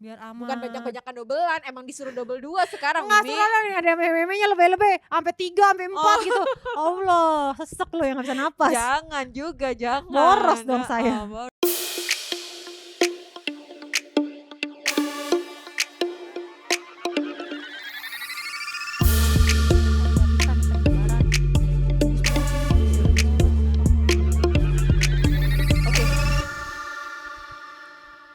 biar aman. Bukan banyak-banyakan dobelan, emang disuruh double 2 sekarang Enggak Mimi. salah nih, ada meme-nya lebih-lebih sampai 3 sampai 4 gitu. Allah, sesek loh yang gak bisa napas. Jangan juga, jangan. Boros dong saya.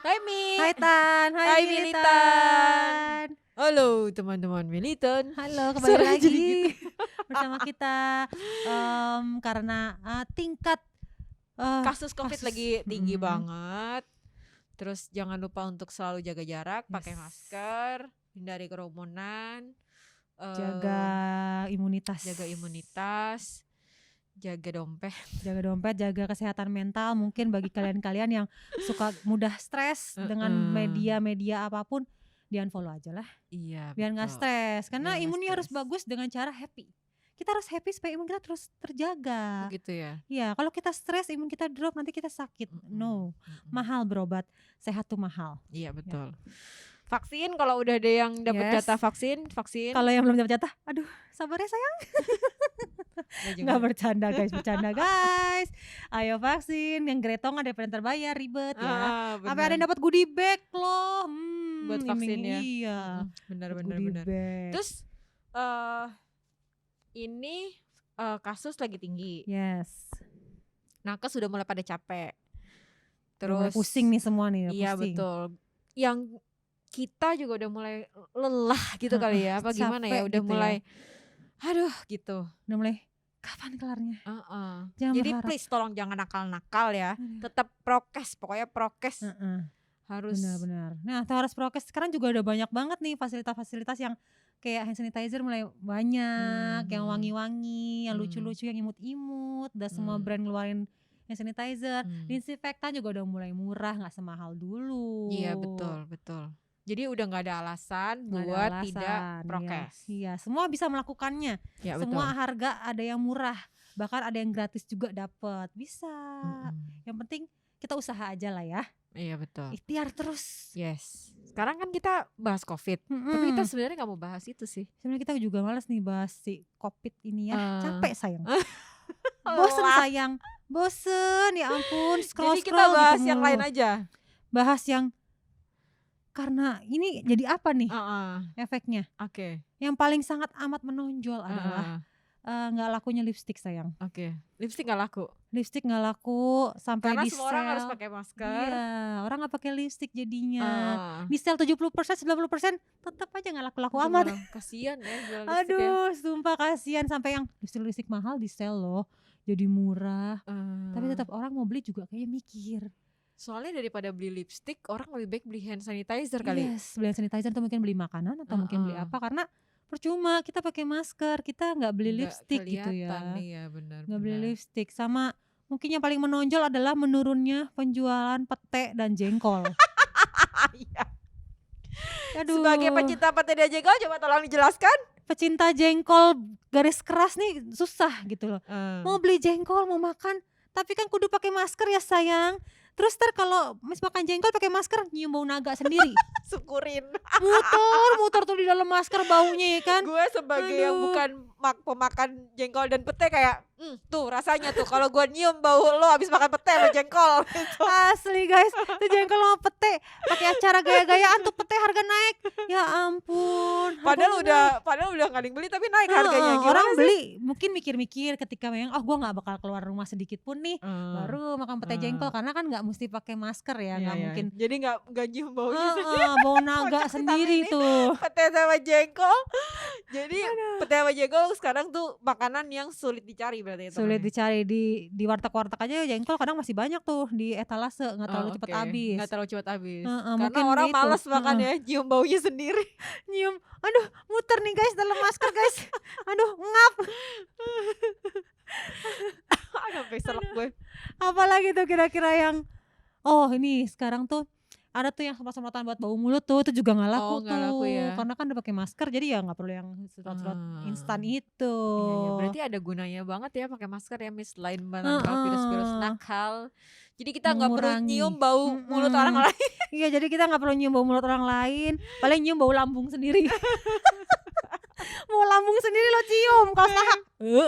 Hai Mi. Hai Tan, Hai Militan. Militan. Halo teman-teman Militan. Halo, kembali Suaranya lagi jadi gitu. bersama kita karena tingkat Kasus COVID lagi tinggi Mm-mm. banget. Terus jangan lupa untuk selalu jaga jarak, pakai Yes. masker, hindari kerumunan, jaga imunitas, jaga dompet. jaga kesehatan mental. Mungkin bagi kalian-kalian yang suka mudah stres dengan media-media apapun, di unfollow aja lah. Iya. Biar nggak betul. stres. Karena Biar nggak imunnya harus stres. bagus dengan cara happy. Kita harus happy supaya imun kita terus terjaga. Gitu ya. Ya, kalau kita stres, imun kita drop, nanti kita sakit. No, mahal berobat. Sehat tuh mahal. Iya betul. Vaksin, kalau udah ada yang dapat Yes. jatah vaksin. Kalau yang belum dapat jatah, aduh, sabar ya sayang. Nggak bercanda guys. Ayo vaksin, yang gretong ada yang terbayar, ribet ya. Sampai ada yang dapat goodie bag loh. Buat vaksin ya. Iya. Benar. Bag. Terus ini kasus lagi tinggi. Yes. Nakes sudah mulai pada capek. Mulai Terus pusing nih semua nih. Iya pusing. betul. Yang kita juga udah mulai lelah gitu kali ya. Apa gimana ya? Udah gitu mulai aduh gitu. Udah mulai kapan kelarnya? Jadi please tolong jangan nakal-nakal ya. Tetap prokes, pokoknya prokes. Harus benar. Nah, harus prokes. Sekarang juga udah banyak banget nih fasilitas-fasilitas yang kayak hand sanitizer mulai banyak, yang wangi-wangi, yang lucu-lucu, yang imut-imut. Udah semua brand ngeluarin hand sanitizer. Disinfektan juga udah mulai murah, nggak semahal dulu. Iya betul. Jadi udah nggak ada alasan buat tidak prokes. Iya, semua bisa melakukannya. Ya, semua betul. harga ada yang murah, bahkan ada yang gratis juga dapat. Bisa. Yang penting kita usaha aja lah ya. Iya betul. Ikhtiar terus. Yes. Sekarang kan kita bahas COVID, tapi kita sebenarnya nggak mau bahas itu sih. Sebenarnya kita juga malas nih bahas si COVID ini ya. Capek sayang. Bosen sayang. Bosen ya ampun. Scroll. Jadi kita bahas gitu yang lain aja. Bahas yang karena ini jadi apa nih efeknya? Oke. Yang paling sangat amat menonjol adalah nggak lakunya lipstick sayang. Oke. Lipstick nggak laku. Lipstick nggak laku sampai karena di semua orang harus pakai masker. Iya, orang nggak pakai lipstick jadinya. Di sel 70%, 90% tetap aja nggak laku-laku amat. Kasian ya jual lipstick. Aduh, sumpah kasihan sampai yang lipstick mahal di sel loh. Jadi murah. Tapi tetap orang mau beli juga kayak mikir. Soalnya daripada beli lipstick, orang lebih baik beli hand sanitizer kali. Yes, beli hand sanitizer atau mungkin beli makanan atau mungkin beli apa, karena percuma kita pakai masker, kita nggak beli lipstick gitu ya. Iya benar. Nggak beli lipstick. Sama mungkin yang paling menonjol adalah menurunnya penjualan pete dan jengkol. Aduh. Sebagai pecinta pete dan jengkol, coba tolong dijelaskan. Pecinta jengkol garis keras nih susah gitu loh. Mau beli jengkol, mau makan, tapi kan kudu pakai masker ya sayang. Terus kalau makan jengkol pakai masker nyium bau naga sendiri. Syukurin. Muter tuh di dalam masker baunya ya kan. Gue sebagai yang bukan pemakan jengkol dan pete kayak tuh rasanya tuh kalau gue nyium bau lo habis makan pete sama jengkol gitu. Asli guys, tuh jengkol sama pete pakai acara gaya-gayaan tuh pete harga naik. Ya ampun. Padahal udah nggak beli tapi naik harganya. Gimana orang sih? beli mungkin mikir-mikir ketika memang gue nggak bakal keluar rumah sedikit pun nih baru makan pete jengkol, karena kan nggak mesti pakai masker ya, nggak mungkin. Jadi nggak nyium baunya sendiri. Bau naga sendiri tuh. Pete sama jengkol. Jadi pete sama jengkol sekarang tuh makanan yang sulit dicari berarti. Sulit dicari di warteg-warteg aja jengkol kadang masih banyak tuh di etalase, nggak terlalu cepat habis. Nggak terlalu cepat habis. Karena orang malas makan ya, nyium baunya sendiri. Nyium, aduh muter nih guys dalam masker guys. Aduh ngap. Aduh sampai selek gue. Apalagi tuh kira-kira yang ini sekarang tuh ada tuh yang semprot-semprotan buat bau mulut tuh, itu juga nggak laku tuh. Laku ya. Karena kan udah pakai masker, jadi ya nggak perlu yang semprot-semprot instan itu. Iya, berarti ada gunanya banget ya pakai masker ya, selain menangkal virus-virus nakal, Jadi kita nggak perlu nyium mengurangi. bau mulut orang lain. Iya, jadi kita nggak perlu nyium bau mulut orang lain, paling nyium bau lambung sendiri. Mau lambung sendiri lo cium, kalau tahak,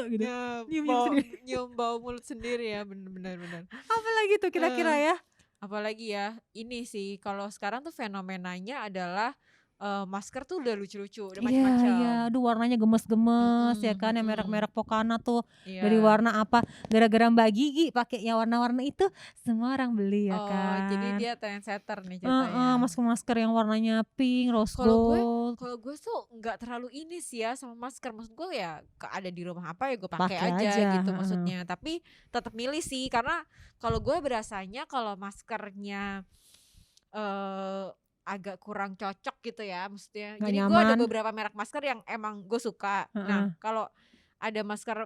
gitu. Ya, Nyium-nyium sendiri. nyium bau mulut sendiri ya, bener. Apalagi tuh kira-kira ya? Apalagi ya, ini sih kalau sekarang tuh fenomenanya adalah masker tuh udah lucu-lucu, udah Iya, macam-macam. aduh warnanya gemes-gemes ya kan, yang merek-merek Pokana tuh dari Iya. warna apa, gara-gara Mbak Gigi pakai yang warna-warna itu, semua orang beli ya Oh, jadi kan. dia trendsetter nih Heeh, ceritanya. masker-masker yang warnanya pink, rose Kalau gold, gue tuh nggak terlalu ini sih ya sama masker. Maksud gue ya ada di rumah apa ya gue pakai pakai aja aja, gitu heeh. maksudnya. Tapi tetap milih sih karena kalau gue berasanya kalau maskernya agak kurang cocok gitu ya maksudnya. Nggak Jadi gue ada nyaman, beberapa merek masker yang emang gue suka. Nah, heeh. kalau ada masker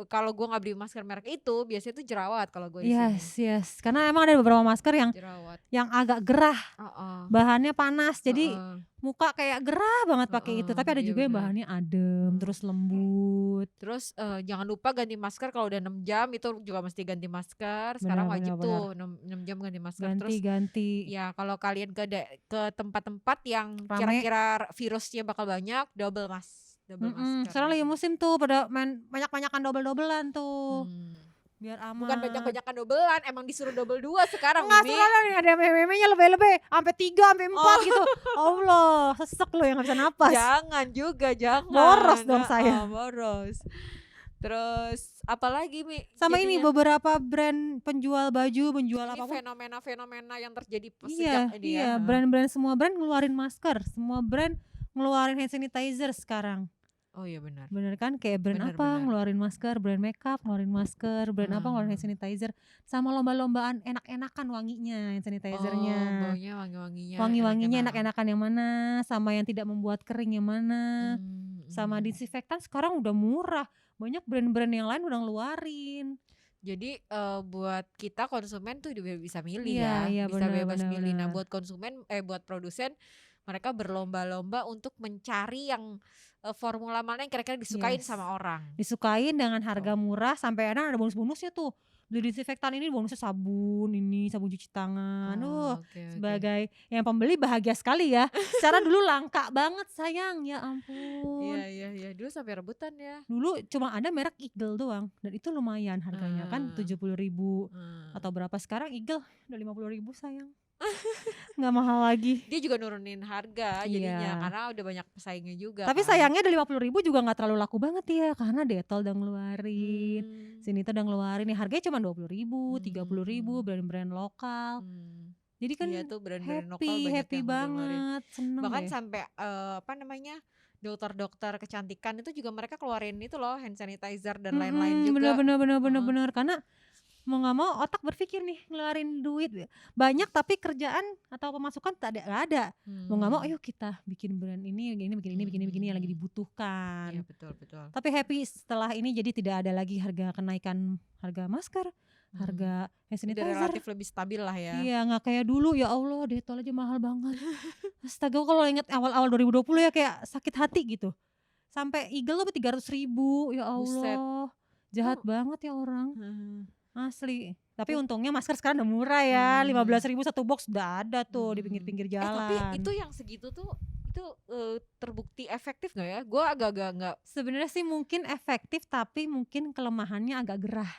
kalau gue nggak beli masker merek itu biasanya itu jerawat kalau gue di sini. Yes, karena emang ada beberapa masker Jerawat. yang agak gerah, Heeh. bahannya panas, jadi Heeh. muka kayak gerah banget pakai itu. Heeh, Tapi ada iya juga yang benar. bahannya adem, terus lembut. Terus jangan lupa ganti masker kalau udah 6 jam itu juga mesti ganti masker. Sekarang Benar, wajib benar, tuh 6 jam ganti masker. Terus ganti-ganti ya kalau kalian ke tempat-tempat yang rame. kira-kira virusnya bakal banyak, double masker Sekarang lagi gitu. musim tuh pada main banyak-banyakan double-doublean tuh, Hmm. biar Bukan aman. banyak-banyakan doublean, emang disuruh double 2 sekarang, Enggak, Mimi. sekarang nih ada meme-memenya lebih-lebih, sampai 3, sampai 4 gitu. Allah, sesek loh yang nggak bisa napas. Jangan juga, jangan. Boros dong saya. Boros. Terus apalagi Mi? Sama ini Jadinya beberapa brand penjual baju, penjual ini apapun. fenomena-fenomena yang terjadi Iya, sejak ini ya. brand-brand, semua brand ngeluarin masker, semua brand ngeluarin hand sanitizer sekarang. Oh iya benar. Bener kan, kayak brand Bener, apa bener. ngeluarin masker, brand makeup ngeluarin masker, brand apa ngeluarin hand sanitizer, sama lomba-lombaan enak-enakan wanginya hand sanitizernya. Oh, baunya wangi-wanginya Wangi-wanginya enak-enak. enak-enakan yang mana, sama yang tidak membuat kering yang mana. Sama disinfektan sekarang udah murah, banyak brand-brand yang lain udah ngeluarin. Jadi buat kita konsumen tuh juga bisa milih Iya, ya, bisa benar, bebas benar, milih. Nah, benar. buat konsumen buat produsen mereka berlomba-lomba untuk mencari yang formula mana yang kira-kira disukain Yes. sama orang. Disukain dengan harga murah, sampai kadang ada bonus-bonusnya tuh. Beli disinfektan ini bonusnya sabun cuci tangan. Oke. Sebagai yang pembeli bahagia sekali ya. Secara dulu langka banget sayang, ya ampun. Iya. Dulu sampai rebutan ya. Dulu cuma ada merek Eagle doang, dan itu lumayan harganya kan 70.000 atau berapa. Sekarang Eagle udah 50.000 sayang. Nggak mahal lagi. Dia juga nurunin harga jadinya Iya. karena udah banyak pesaingnya juga. Tapi kan. sayangnya dari 50.000 juga nggak terlalu laku banget ya, karena Dettol udah ngeluarin, Sinita udah ngeluarin, ya harganya cuma 20.000, 30.000, brand-brand lokal. Jadi kan Iya tuh brand-brand lokal banyak happy yang udah ngeluarin. banget, seneng Bahkan deh. sampai dokter-dokter kecantikan itu juga mereka keluarin itu loh hand sanitizer dan lain-lain juga. Bener. Karena mau nggak mau otak berpikir nih ngeluarin duit banyak, tapi kerjaan atau pemasukan nggak ada. Mau nggak mau, ayo kita bikin brand ini, begini yang lagi dibutuhkan. Iya betul. Tapi happy setelah ini, jadi tidak ada lagi kenaikan harga masker, harga hand Udah sanitizer. relatif lebih stabil lah ya. Iya, nggak kayak dulu, ya Allah Dettol aja mahal banget. Astaga, kalau inget awal-awal 2020 ya kayak sakit hati gitu. Sampai Eagle tuh 300.000, ya Buset. Allah. Jahat banget ya orang, asli. Tapi Tuh. untungnya masker sekarang udah murah ya, 15.000 satu box udah ada tuh di pinggir-pinggir jalan. Tapi itu yang segitu tuh itu terbukti efektif gak ya? Gue agak-agak gak. Sebenarnya sih mungkin efektif, tapi mungkin kelemahannya agak gerah.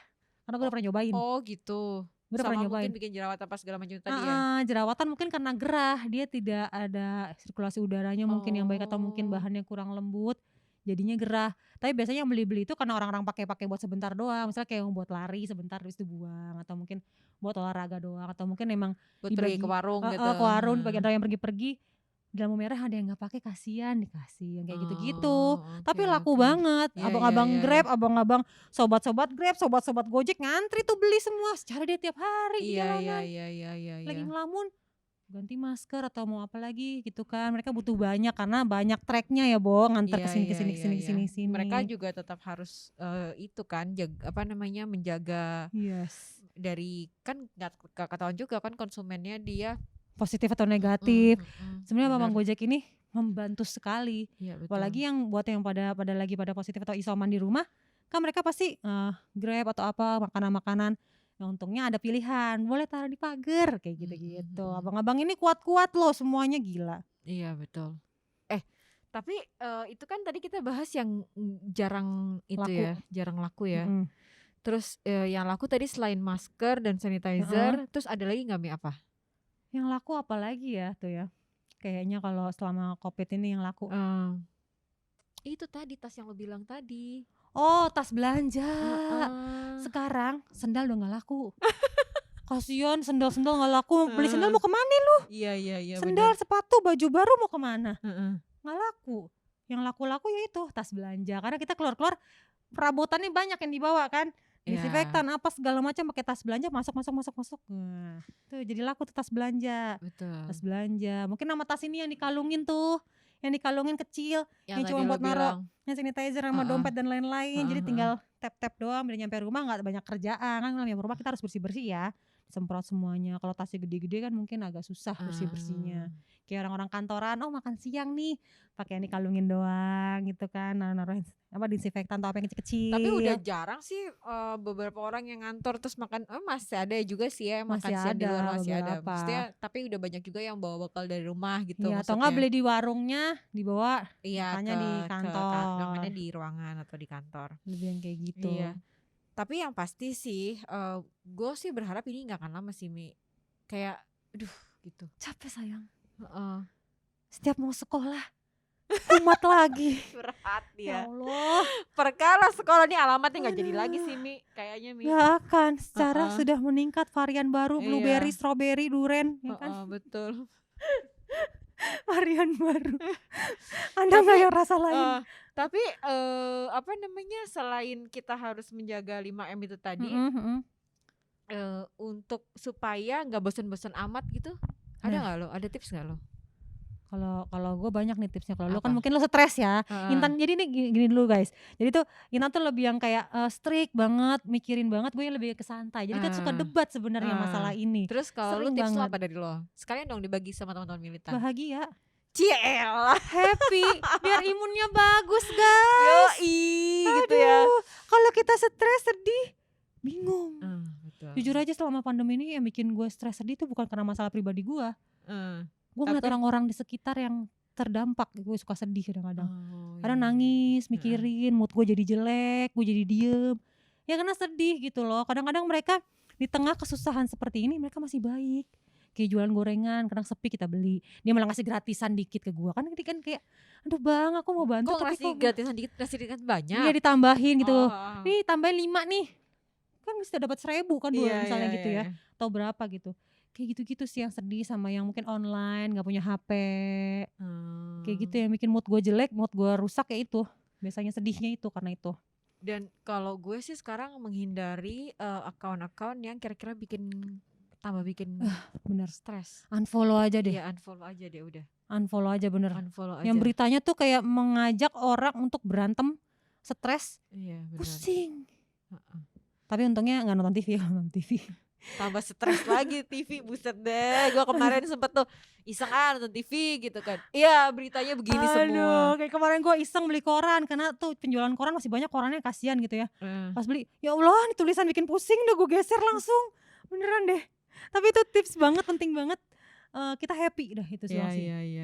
Karena gue udah pernah nyobain. Oh gitu. Gue udah Sama pernah nyobain. mungkin bikin jerawat apa segala macam tadi ya. Jerawatan mungkin karena gerah, dia tidak ada sirkulasi udaranya mungkin yang baik, atau mungkin Oh. bahannya kurang lembut, jadinya gerah. Tapi biasanya yang beli-beli itu karena orang-orang pakai buat sebentar doang, misalnya kayak buat lari sebentar terus dibuang, atau mungkin buat olahraga doang, atau mungkin emang Buat pergi ke warung gitu. ke warung, bagi ada yang pergi-pergi di lampu merah, ada yang nggak pakai, kasihan, dikasih yang kayak gitu-gitu. Tapi laku banget. Iya, Abang-abang iya, iya. Grab, abang-abang sobat-sobat Grab, sobat-sobat Gojek ngantri tuh beli semua. Secara dia tiap hari di jalanan. Iya. Lagi ngelamun, ganti masker atau mau apa lagi gitu kan. Mereka butuh banyak karena banyak tracknya ya, Bo, nganter Iya, kesini. Mereka juga tetap harus itu kan menjaga Yes. dari kan nggak ketahuan juga kan konsumennya dia. Positif atau negatif. Sebenarnya Benar. Abang Gojek ini membantu sekali. Iya, betul. Apalagi yang buat yang pada lagi pada positif atau isoman di rumah, kan mereka pasti Grab atau apa makanan-makanan Nah untungnya ada pilihan, boleh taruh di pagar kayak gitu-gitu. Mm. Abang-abang ini kuat-kuat loh semuanya, gila. Iya betul. Tapi itu kan tadi kita bahas yang jarang itu Laku. ya, jarang laku ya. Mm-mm. Terus yang laku tadi selain masker dan sanitizer, terus ada lagi nggak Mi apa? Yang laku apa lagi ya tuh ya? Kayaknya kalau selama COVID ini yang laku. Itu tadi tas yang lo bilang tadi. Oh, tas belanja. Heeh. Sekarang sendal udah gak laku. Kasian sendal-sendal gak laku. Beli sendal mau kemana lu? Iya Sendal, bener. sepatu, baju baru mau kemana? Heeh. Gak laku. Yang laku-laku ya itu tas belanja. Karena kita keluar-keluar perabotannya banyak yang dibawa kan. Iya. Disinfektan apa segala macam pakai tas belanja masuk. Nah, tuh jadi laku tuh tas belanja. Betul. Tas belanja. Mungkin nama tas ini yang dikalungin tuh. Yang dikalungin kecil, yang tadi cuma lo buat naruh bilang. hand sanitizer sama dompet dan lain-lain. Jadi Heeh. tinggal tap-tap doang, udah nyampe rumah nggak banyak kerjaan kan. Kalau nyampe rumah kita harus bersih-bersih ya, disemprot semuanya. Kalau tasnya gede-gede kan mungkin agak susah bersih-bersihnya. Kayak orang-orang kantoran, oh makan siang nih, pakai ini kalungin doang gitu kan, naruh apa disinfektan atau apa yang kecil-kecil. Tapi udah jarang sih beberapa orang yang ngantor terus makan, masih ada juga sih ya makan Masih siang di luar ada masih ada. beberapa. Maksudnya tapi udah banyak juga yang bawa bekal dari rumah gitu. Iya, atau maksudnya. nggak beli di warungnya, dibawa Iya, makannya di kantor. makannya di ruangan atau di kantor. Lebih yang kayak gitu. Iya. Tapi yang pasti sih, gue sih berharap ini nggak akan lama sih Mi. Kayak, aduh gitu. Capek sayang. Heeh. Setiap mau sekolah, kumat lagi. Berat Ya dia. Allah. Perkara sekolah nih alamatnya nggak jadi lagi sih Mi. Kayaknya Mi. Gak akan, secara sudah meningkat varian baru, Iya. blueberry, strawberry, duren, ya kan? Betul. Varian baru. Anda nggak yang rasa lain? Tapi apa namanya, selain kita harus menjaga 5M itu tadi, untuk supaya nggak bosan-bosan amat gitu, ada nggak lo? Ada tips nggak lo? Kalau gue banyak nih tipsnya. Kalau lo kan Apa? mungkin lo stres ya. Intan, jadi nih gini dulu guys. Jadi tuh Intan tuh lebih yang kayak strict banget, mikirin banget. Gue yang lebih ke santai. Jadi kita suka debat sebenarnya masalah ini. Terus kalau lo Sering tips lo banget. apa dari lo? Sekalian dong dibagi sama teman-teman militan. Bahagia, Cielah. happy, biar imunnya bagus guys. Yoi, gitu ya. Kalau kita stres, sedih, bingung. Betul. Jujur aja selama pandemi ini yang bikin gue stres sedih tuh bukan karena masalah pribadi gue. Gue ngeliat orang-orang di sekitar yang terdampak, gue suka sedih kadang-kadang. Kadang nangis, mikirin, mood gue jadi jelek, gue jadi diem. Ya karena sedih gitu loh. Kadang-kadang mereka di tengah kesusahan seperti ini mereka masih baik. Kayak jualan gorengan, kadang sepi kita beli. Dia malah ngasih gratisan dikit ke gue. Kan kayak, aduh bang aku mau bantu. Kok ngasih gratisan dikit, ngasih dikit banyak? Iya ditambahin gitu. Nih tambahin 5 nih. Kan bisa dapat 1.000 kan misalnya gitu ya. Atau berapa gitu. Kayak gitu-gitu sih yang sedih, sama yang mungkin online gak punya HP. Kayak gitu yang bikin mood gue jelek, mood gue rusak kayak itu. Biasanya sedihnya itu karena itu. Dan kalau gue sih sekarang menghindari akun-akun yang kira-kira bikin bener stres. Unfollow aja deh. Iya, unfollow aja deh udah. Unfollow aja bener. Unfollow aja. Yang beritanya tuh kayak mengajak orang untuk berantem, stres, iya, bener. pusing. Tapi untungnya gak nonton TV, nonton TV. Tambah stres lagi TV, buset deh. Gue kemarin sempet tuh iseng nonton TV gitu kan. Iya, beritanya begini semua. Kayak kemarin gue iseng beli koran, karena tuh penjualan koran masih banyak, korannya kasihan gitu ya. Pas beli, ya Allah ini tulisan bikin pusing, udah gue geser langsung. Beneran deh. Tapi itu tips banget, penting banget. Kita happy dah itu sih.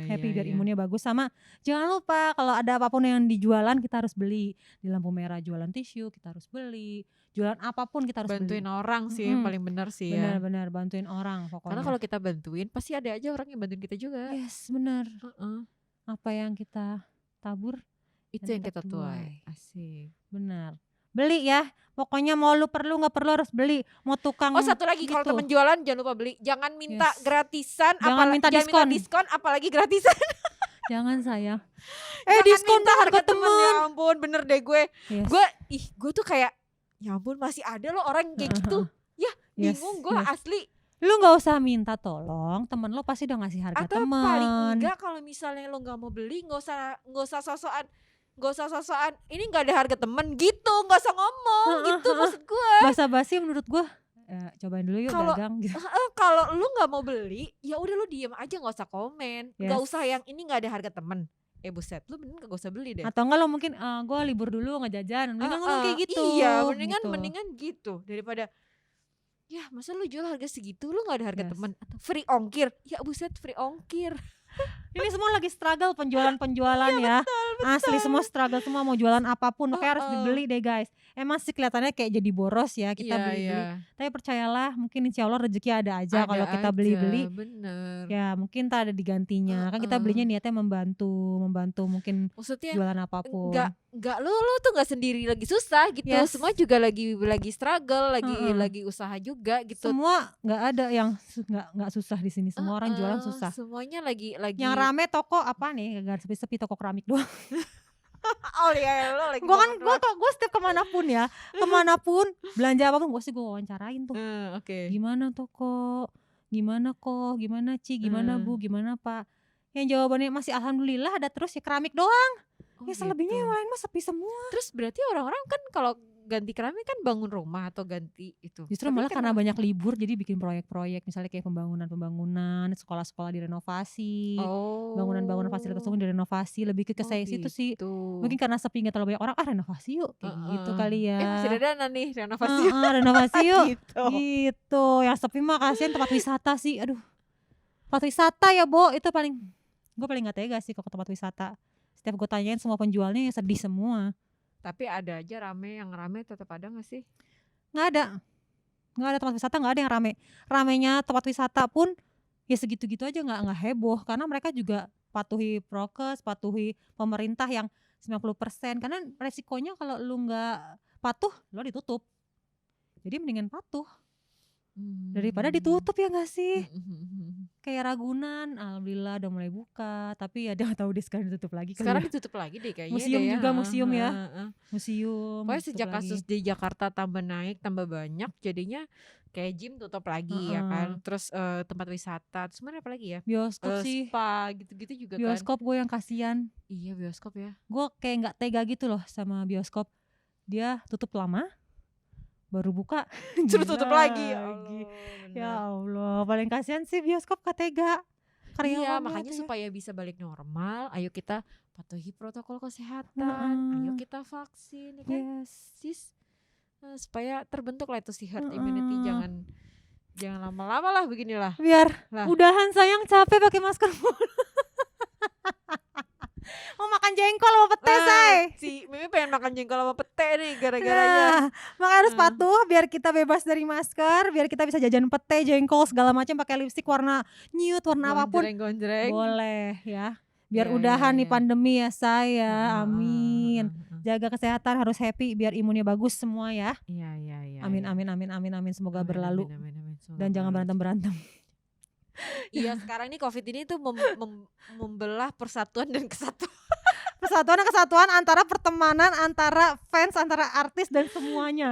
Happy biar imunnya bagus. Sama jangan lupa kalau ada apapun yang dijualan kita harus beli. Di lampu merah jualan tisu kita harus beli. Jualan apapun kita harus bantuin beli. orang sih yang paling benar sih ya. Benar-benar bantuin orang pokoknya. Karena kalau kita bantuin pasti ada aja orang yang bantuin kita juga. Yes, benar. Apa yang kita tabur itu yang kita tuai. Asik. Benar. Beli ya. Pokoknya mau lu perlu gak perlu harus beli. Mau tukang satu lagi gitu. Kalau temen jualan jangan lupa beli. Jangan minta gratisan, jangan minta diskon apalagi gratisan. Jangan sayang. Diskon tuh harga temen. Ya ampun, bener deh gue. Yes. Gue tuh kayak ya ampun masih ada loh orang kayak gitu. Ya bingung gue asli. Lu gak usah minta tolong, temen lo pasti udah ngasih harga atau temen. Atau paling enggak kalau misalnya lo gak mau beli, gak usah sosokan ini gak ada harga temen gitu, gak usah ngomong gitu maksud gue. Basa-basi menurut gue cobain dulu yuk dagang gitu. Kalau lu gak mau beli, ya udah lu diem aja, gak usah komen. Gak usah yang ini gak ada harga temen. Buset, lu mending gak usah beli deh. Atau enggak lo mungkin gue libur dulu gak jajan, mendingan ngomong kayak gitu. Iya, mendingan gitu daripada Ya masa lu jual harga segitu, lu gak ada harga Yes. teman. Atau free ongkir, ya buset free ongkir. Ini semua lagi struggle penjualan ya. Asli semua struggle semua mau jualan apapun, makanya harus dibeli deh guys. Emang sih kelihatannya kayak jadi boros ya kita beli-beli. Tapi percayalah mungkin insya Allah rezeki ada aja kalau kita beli-beli. Bener. Ya mungkin tak ada digantinya. Kan kita belinya niatnya membantu mungkin maksudnya jualan apapun. Enggak lu tuh enggak sendiri lagi susah gitu. Yes. Semua juga lagi struggle, lagi usaha juga gitu. Semua nggak ada yang nggak susah di sini. Semua orang jualan susah. Semuanya lagi Yang rame toko apa nih? Gak sepi-sepi toko keramik doang. oh iya lo lagi. Gue setiap kemanapun belanja apapun gue wawancarain tuh. Oke. Gimana toko? Gimana kok? Gimana Ci? Gimana Bu? Gimana Pak? Yang jawabannya masih alhamdulillah ada terus ya keramik doang. Ya selebihnya yang lain mah sepi semua. Terus berarti orang-orang kan kalau ganti keramik kan bangun rumah atau ganti itu. Justru malah karena banyak libur jadi bikin proyek-proyek misalnya kayak pembangunan, sekolah-sekolah direnovasi, bangunan-bangunan fasilitas umum direnovasi, lebih ke saya situ sih. Mungkin karena sepi nggak terlalu banyak orang, renovasi yuk kayak gitu kali ya. Masih ada dana nih renovasi. Renovasi yuk. gitu. Yang sepi mah kasihan tempat wisata sih. Aduh. Tempat wisata ya, Bo, itu gue paling gak tega sih kalau ke tempat wisata. Setiap gue tanyain semua penjualnya ya sedih semua. Tapi ada aja yang rame tetap ada gak sih? Gak ada tempat wisata, gak ada yang rame. Ramenya tempat wisata pun ya segitu-gitu aja, gak heboh. Karena mereka juga patuhi prokes, patuhi pemerintah yang 90%. Karena resikonya kalau lu gak patuh, lo ditutup. Jadi mendingan patuh daripada ditutup ya gak sih? Kayak Ragunan, alhamdulillah udah mulai buka, tapi ya udah tahu deh sekarang ditutup lagi. Sekarang ditutup lagi deh kayaknya. Museum juga ya. Museum. Pokoknya sejak kasus di Jakarta tambah naik, tambah banyak, jadinya kayak gym tutup lagi ya kan. Terus tempat wisata, terus mana apa lagi ya? Bioskop sih. Spa gitu-gitu juga bioskop kan. Gue yang kasihan. Iya bioskop ya. Gue kayak nggak tega gitu loh sama bioskop. Dia tutup lama, baru buka terus tutup lagi. Ya Allah, paling kasihan sih bioskop Katega. Iya, makanya supaya bisa balik normal, ayo kita patuhi protokol kesehatan, ayo kita vaksin, ya kan? Sis, supaya terbentuk lah itu si herd immunity, jangan lama-lama lah beginilah. Biar udahan sayang, capek pakai masker. Mau makan jengkol sama pete say. Si Mimi pengen makan jengkol sama pete nih gara-garanya. Makanya harus patuh biar kita bebas dari masker, biar kita bisa jajan pete, jengkol segala macam pakai lipstik warna nude, warna apapun. Gonjreng. Boleh ya. Biar udahan nih pandemi ya saya. Amin. Jaga kesehatan, harus happy biar imunnya bagus semua ya. Iya. Amin. Semoga berlalu. Amin. Dan jangan berantem. Iya, sekarang ini COVID ini tuh membelah persatuan dan kesatuan. Kesatuan antara pertemanan, antara fans, antara artis dan semuanya.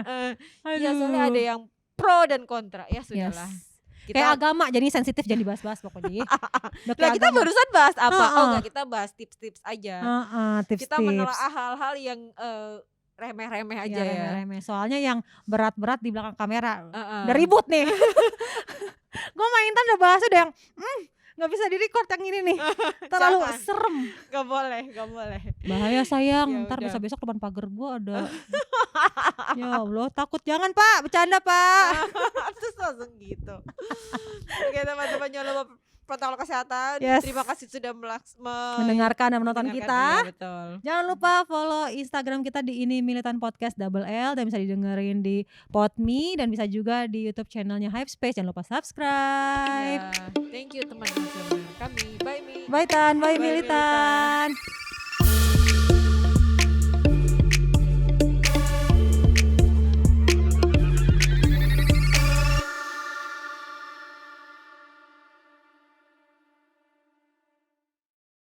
Iya, soalnya ada yang pro dan kontra. Ya sudahlah. Kayak agama jadi sensitif, jangan dibahas-bahas pokoknya. Nah, kita barusan bahas apa? Enggak, kita bahas tips-tips aja. Tips-tips. Kita menelaah hal-hal yang remeh-remeh aja ya. Remeh. Soalnya yang berat-berat di belakang kamera udah ribut nih. Gue main udah bahas udah yang nggak bisa di-record yang ini nih. Terlalu serem. Gak boleh. Bahaya sayang. Ya, ntar besok depan pagar gue ada. Ya Allah, takut. Jangan Pak, bercanda Pak. Terus langsung gitu. Oke teman-teman, jangan lupa protokol kesehatan. Terima kasih sudah mendengarkan dan menonton kita. Ya, betul. Jangan lupa follow Instagram kita di ini Militan Podcast L dan bisa didengerin di Podme dan bisa juga di YouTube channelnya Hypespace. Jangan lupa subscribe. Thank you teman-teman kami. Bye Mi. Bye Tan, bye Militan.